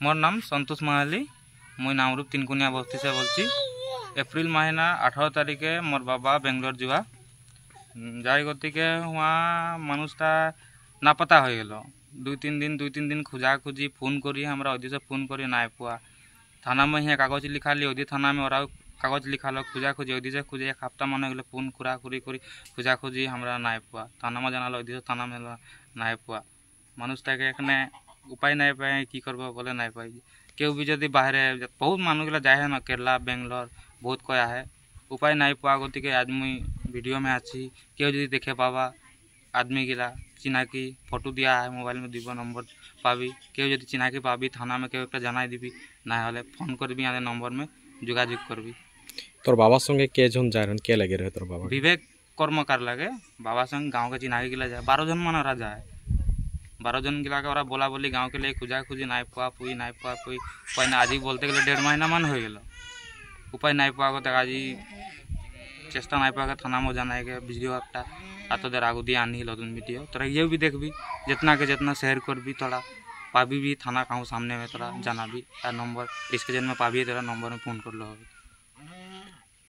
मोर नाम संतोष महाली। मुई नामरूप तीनकुनिया बस्ती से बोलची। एप्रिल महीना 18 तारिखे मोर बाबा बेंगलोर जुआ যাই গতিকে हुआ मानुषटा नापता हो गल। दुई तीन दिन खोजा खोजी फोन करी हमरा अधी से फोन करी नाई पुआ। थाना में ही कागज लिखा ली, अधी थाना में और कागज लिखा लो खोजा खोजी अधी से खोजी एक हफ्ता मन गए फोन खुरा खुरी करी खोजा खोजी हमरा नाई पुआ। थाना में जाना अधी से थाना में नाई पुआ। मानुषटा के एखने उपाय नहीं पाए कि करब बोले नहीं पाई। केउ भी जदि बाहर बहुत मानुष गला जाए ना केरला बेंगलोर बहुत कया है उपाय नहीं पा गति के आज मुई वीडियो में आछि। केउ जदि देखे पावा आदमी गिला चिनाकी फोटो दिया है मोबाइल में दीब नंबर पाबी। केउ जदि चिनाकी पाबी थाना में केउ एक जानाई दिबी ना हले फोन करबी आने नंबर में जोगाजोग करबी। तोर बाबा संगे के जन जाय के लगे रहे तोर बाबा? विवेक कर्मकार लगे बाबा संग गाँव के चिनाकी गिला जाए 12 जन मन जाए। 12 जन गिला के बोला बोली गाँव के लिए खोजा खोजी नाई पुआ पुई नाई पुआ पुई उपाय ना। आज बोलते गले 1.5 महीना मन हो गल उपाय नहीं पुआ गो आज चेष्टा नहीं पाए थाना में जाना है वीडियो एकटा आ तो देर आगू दिए आनी लदन वीडियो तोरा ये भी देखबी जितना के जितना शेयर करबी तोरा पाबी भी थाना कहूँ सामने में तोरा जाना भी नंबर इसके जन में पाबी तेरा नंबर में फोन कर लो।